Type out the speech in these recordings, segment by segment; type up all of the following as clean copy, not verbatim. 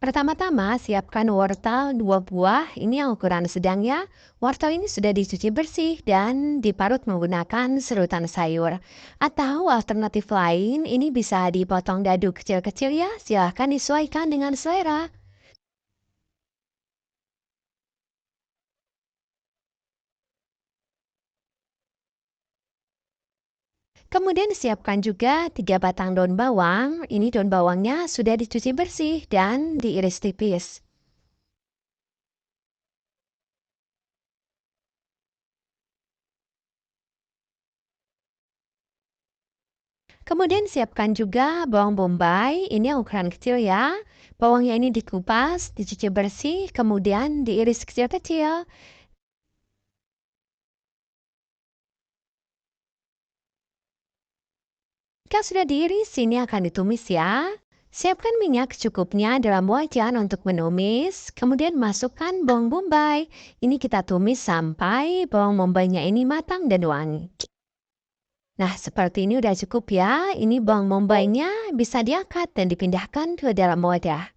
Pertama-tama, siapkan wortel 2 buah, ini yang ukuran sedang ya. Wortel ini sudah dicuci bersih dan diparut menggunakan serutan sayur. Atau alternatif lain, ini bisa dipotong dadu kecil-kecil ya, silahkan disesuaikan dengan selera. Kemudian siapkan juga 3 batang daun bawang, ini daun bawangnya sudah dicuci bersih dan diiris tipis. Kemudian siapkan juga bawang bombay, ini yang ukuran kecil ya. Bawangnya ini dikupas, dicuci bersih, kemudian diiris kecil-kecil. Jika sudah diiris, ini akan ditumis ya. Siapkan minyak secukupnya dalam wajan untuk menumis, kemudian masukkan bawang bombay. Ini kita tumis sampai bawang bombaynya ini matang dan wangi. Nah, seperti ini udah cukup ya. Ini bawang bombaynya bisa diangkat dan dipindahkan ke dalam wadah.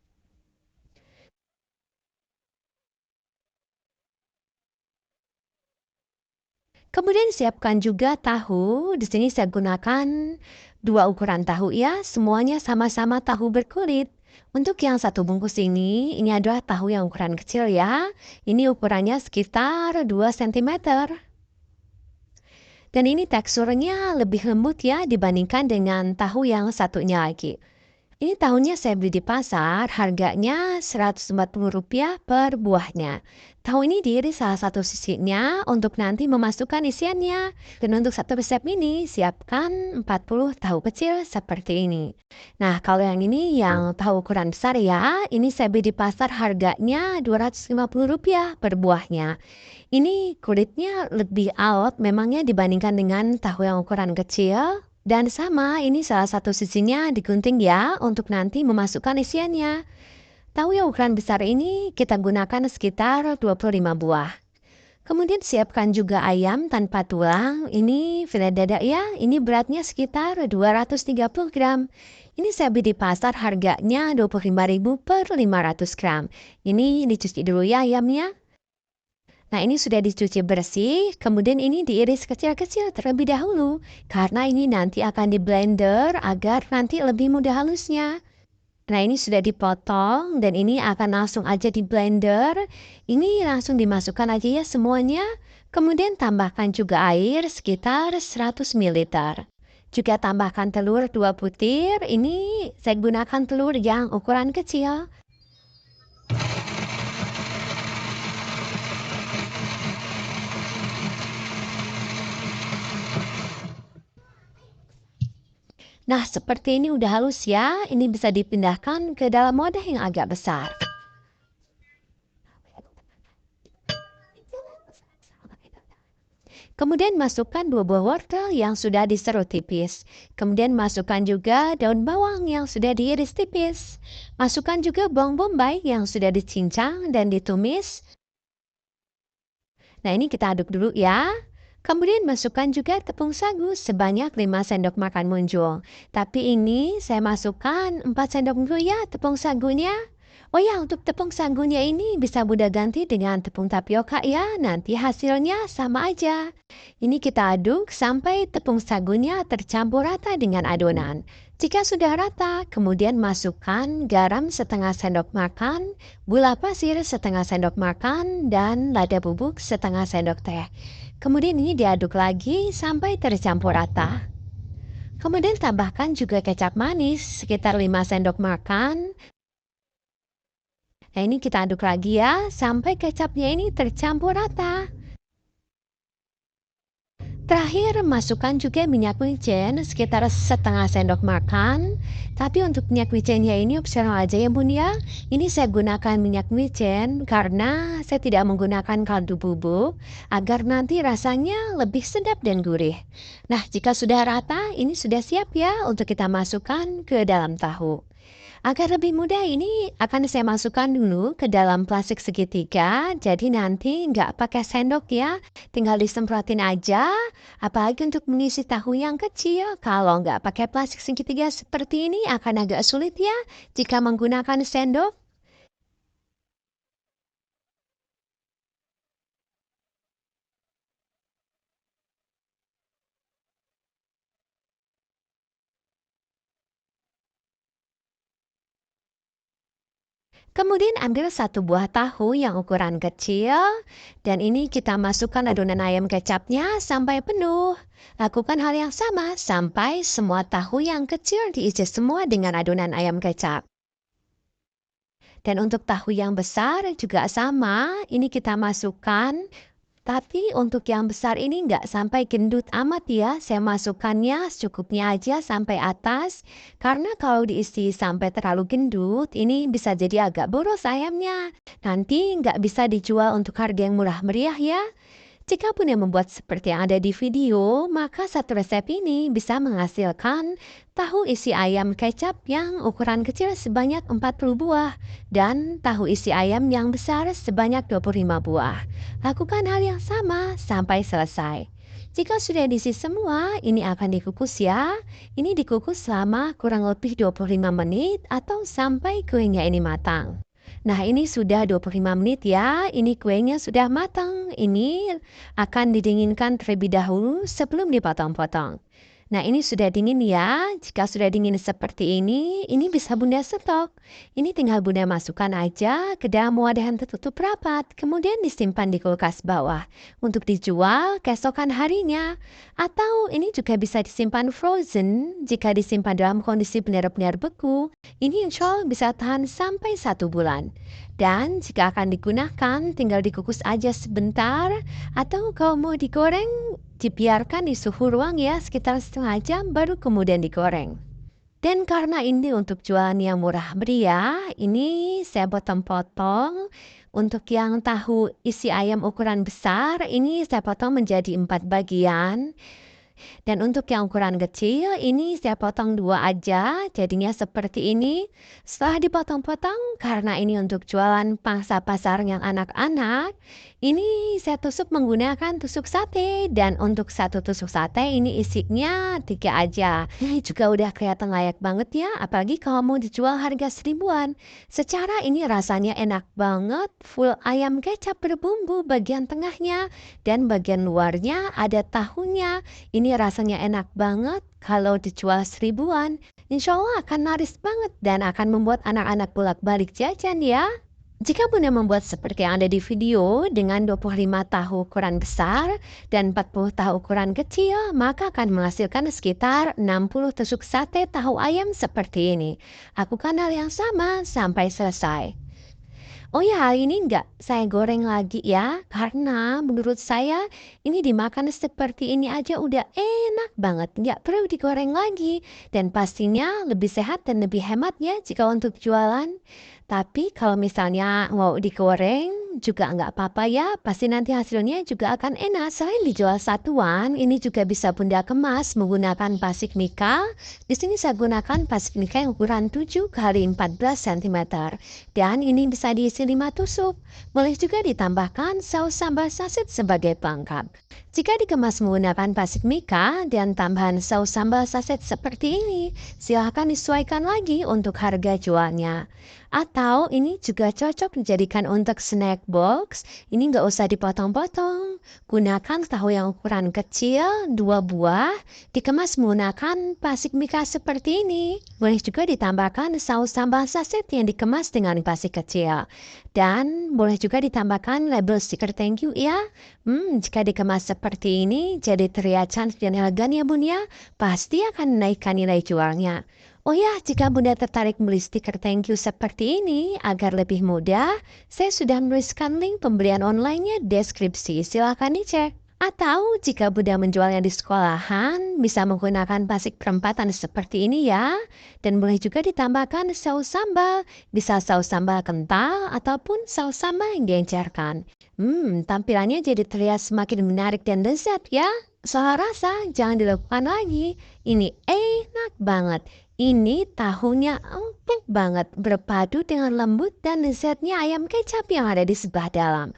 Kemudian siapkan juga tahu. Di sini saya gunakan 2 ukuran tahu ya, semuanya sama-sama tahu berkulit. Untuk yang satu bungkus ini adalah tahu yang ukuran kecil ya. Ini ukurannya sekitar 2 cm. Dan ini teksturnya lebih lembut ya dibandingkan dengan tahu yang satunya lagi. Ini tahunnya saya beli di pasar, harganya Rp140 per buahnya. Tahu ini diiris salah satu sisinya untuk nanti memasukkan isiannya. Dan untuk satu resep ini, siapkan 40 tahu kecil seperti ini. Nah, kalau yang ini yang tahu ukuran besar ya, ini saya beli di pasar harganya Rp250 per buahnya. Ini kulitnya lebih awet memangnya dibandingkan dengan tahu yang ukuran kecil. Dan sama, ini salah satu sisinya digunting ya untuk nanti memasukkan isiannya. Tahu yang ukuran besar ini kita gunakan sekitar 25 buah. Kemudian siapkan juga ayam tanpa tulang. Ini filet dada ya, ini beratnya sekitar 230 gram. Ini saya beli di pasar harganya 25.000 per 500 gram. Ini dicuci dulu ya ayamnya. Nah, ini sudah dicuci bersih, kemudian ini diiris kecil-kecil terlebih dahulu, karena ini nanti akan di blender agar nanti lebih mudah halusnya. Nah, ini sudah dipotong dan ini akan langsung aja di blender. Ini langsung dimasukkan aja ya semuanya. Kemudian tambahkan juga air sekitar 100 ml. Juga tambahkan telur 2 butir. Ini saya gunakan telur yang ukuran kecil. Nah, seperti ini udah halus ya. Ini bisa dipindahkan ke dalam wadah yang agak besar. Kemudian masukkan 2 buah wortel yang sudah diserut tipis. Kemudian masukkan juga daun bawang yang sudah diiris tipis. Masukkan juga bawang bombay yang sudah dicincang dan ditumis. Nah, ini kita aduk dulu ya. Kemudian masukkan juga tepung sagu sebanyak 5 sendok makan muncul. Tapi ini saya masukkan 4 sendok dulu ya tepung sagunya. Oh ya, untuk tepung sagunya ini bisa Bunda ganti dengan tepung tapioka ya. Nanti hasilnya sama aja. Ini kita aduk sampai tepung sagunya tercampur rata dengan adonan. Jika sudah rata, kemudian masukkan garam setengah sendok makan, gula pasir setengah sendok makan, dan lada bubuk setengah sendok teh. Kemudian ini diaduk lagi sampai tercampur rata. Kemudian tambahkan juga kecap manis sekitar 5 sendok makan. Nah, ini kita aduk lagi ya sampai kecapnya ini tercampur rata. Terakhir, masukkan juga minyak wijen sekitar setengah sendok makan. Tapi untuk minyak wijennya ini opsional aja ya bun ya. Ini saya gunakan minyak wijen karena saya tidak menggunakan kaldu bubuk agar nanti rasanya lebih sedap dan gurih. Nah, jika sudah rata, ini sudah siap ya untuk kita masukkan ke dalam tahu. Agar lebih mudah ini akan saya masukkan dulu ke dalam plastik segitiga, jadi nanti nggak pakai sendok ya, tinggal disemprotin aja. Apalagi untuk mengisi tahu yang kecil, kalau nggak pakai plastik segitiga seperti ini akan agak sulit ya jika menggunakan sendok. Kemudian ambil satu buah tahu yang ukuran kecil, dan ini kita masukkan adonan ayam kecapnya sampai penuh. Lakukan hal yang sama sampai semua tahu yang kecil diisi semua dengan adonan ayam kecap. Dan untuk tahu yang besar juga sama, ini kita masukkan. Tapi untuk yang besar ini nggak sampai gendut amat ya, saya masukkannya secukupnya aja sampai atas. Karena kalau diisi sampai terlalu gendut, ini bisa jadi agak boros ayamnya. Nanti nggak bisa dijual untuk harga yang murah meriah ya. Jika punya membuat seperti yang ada di video, maka satu resep ini bisa menghasilkan tahu isi ayam kecap yang ukuran kecil sebanyak 40 buah dan tahu isi ayam yang besar sebanyak 25 buah. Lakukan hal yang sama sampai selesai. Jika sudah diisi semua, ini akan dikukus ya. Ini dikukus selama kurang lebih 25 menit atau sampai kuenya ini matang. Nah, ini sudah 25 menit ya. Ini kuenya sudah matang. Ini akan didinginkan terlebih dahulu sebelum dipotong-potong. Nah, ini sudah dingin ya. Jika sudah dingin seperti ini bisa Bunda stok. Ini tinggal Bunda masukkan aja ke dalam wadah yang tertutup rapat. Kemudian disimpan di kulkas bawah untuk dijual keesokan harinya. Atau ini juga bisa disimpan frozen jika disimpan dalam kondisi benar-benar beku. Ini insya Allah bisa tahan sampai 1 bulan. Dan jika akan digunakan, tinggal dikukus aja sebentar. Atau kalau mau digoreng, dibiarkan di suhu ruang ya sekitar setengah jam baru kemudian digoreng. Dan karena ini untuk jualan yang murah meriah, ini saya potong-potong. Untuk yang tahu isi ayam ukuran besar, ini saya potong menjadi 4 bagian. Dan untuk yang ukuran kecil, ini saya potong 2 aja, jadinya seperti ini. Setelah dipotong-potong, karena ini untuk jualan pangsa pasar yang anak-anak, ini saya tusuk menggunakan tusuk sate. Dan untuk satu tusuk sate, ini isinya 3 aja. Ini juga udah kelihatan layak banget ya, apalagi kalau mau dijual harga 1000-an. Secara ini rasanya enak banget, full ayam kecap berbumbu bagian tengahnya. Dan bagian luarnya ada tahunya. Ini rasanya enak banget kalau dijual 1000-an. Insya Allah akan laris banget dan akan membuat anak-anak bolak-balik jajan ya. Jika Bunda membuat seperti yang ada di video dengan 25 tahu ukuran besar dan 40 tahu ukuran kecil, maka akan menghasilkan sekitar 60 tusuk sate tahu ayam seperti ini. Lakukan hal yang sama sampai selesai. Oh ya, hari ini nggak saya goreng lagi ya, karena menurut saya ini dimakan seperti ini aja udah enak banget, nggak perlu digoreng lagi. Dan pastinya lebih sehat dan lebih hemat ya jika untuk jualan. Tapi kalau misalnya mau digoreng juga nggak apa-apa ya, pasti nanti hasilnya juga akan enak. Selain dijual satuan, ini juga bisa Bunda kemas menggunakan pasik mika. Di sini saya gunakan pasik mika yang ukuran 7 kali 14 cm. Dan ini bisa diisi 5 tusuk. Boleh juga ditambahkan saus sambal saset sebagai pelengkap. Jika dikemas menggunakan pasik mika dan tambahan saus sambal saset seperti ini, silahkan disesuaikan lagi untuk harga jualnya. Atau ini juga cocok dijadikan untuk snack box. Ini nggak usah dipotong-potong. Gunakan tahu yang ukuran kecil, 2 buah, dikemas menggunakan pasik mika seperti ini. Boleh juga ditambahkan saus sambal saset yang dikemas dengan pasik kecil. Dan boleh juga ditambahkan label stiker thank you ya. Jika dikemas seperti ini, jadi terlihat cantik dan elegan ya Bun ya. Pasti akan menaikkan nilai jualnya. Oh ya, jika Bunda tertarik beli stiker thank you seperti ini, agar lebih mudah, saya sudah menuliskan link pembelian online-nya deskripsi. Silahkan dicek. Atau jika Bunda menjualnya di sekolahan, bisa menggunakan pasik perempatan seperti ini ya. Dan boleh juga ditambahkan saus sambal. Bisa saus sambal kental ataupun saus sambal yang diencerkan. Tampilannya jadi terlihat semakin menarik dan lezat ya. Soal rasa, jangan dilakukan lagi. Ini enak banget. Ini tahunya empuk banget, berpadu dengan lembut dan lezatnya ayam kecap yang ada di sebelah dalam.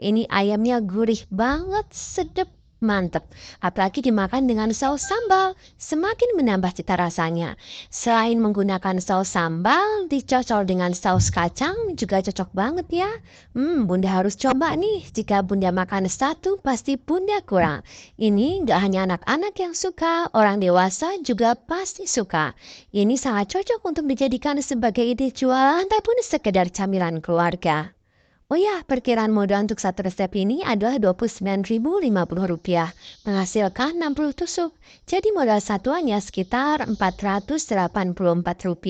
Ini ayamnya gurih banget, sedap Mantep, apalagi dimakan dengan saus sambal, semakin menambah cita rasanya. Selain menggunakan saus sambal, dicocol dengan saus kacang juga cocok banget ya. Bunda harus coba nih, jika bunda makan satu pasti bunda kurang. Ini nggak hanya anak-anak yang suka, orang dewasa juga pasti suka. Ini sangat cocok untuk dijadikan sebagai ide jualan ataupun sekedar camilan keluarga. Oh ya, perkiraan modal untuk satu resep ini adalah Rp29.050, menghasilkan 60 tusuk. Jadi modal satuannya sekitar Rp484.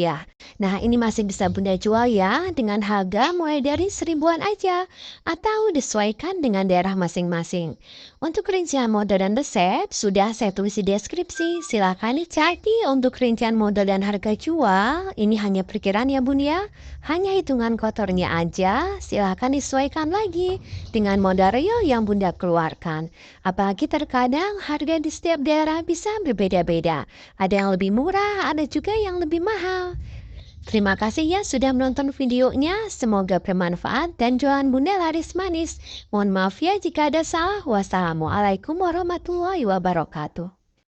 Nah, ini masih bisa Bunda jual ya, dengan harga mulai dari seribuan aja, atau disesuaikan dengan daerah masing-masing. Untuk rincian modal dan resep, sudah saya tulis di deskripsi. Silakan dicari untuk rincian modal dan harga jual. Ini hanya perkiraan ya Bun ya. Hanya hitungan kotornya aja, silakan disesuaikan lagi dengan modal real yang Bunda keluarkan. Apalagi terkadang harga di setiap daerah bisa berbeda-beda. Ada yang lebih murah, ada juga yang lebih mahal. Terima kasih ya sudah menonton videonya. Semoga bermanfaat dan jualan Bunda laris manis. Mohon maaf ya jika ada salah. Wassalamualaikum warahmatullahi wabarakatuh.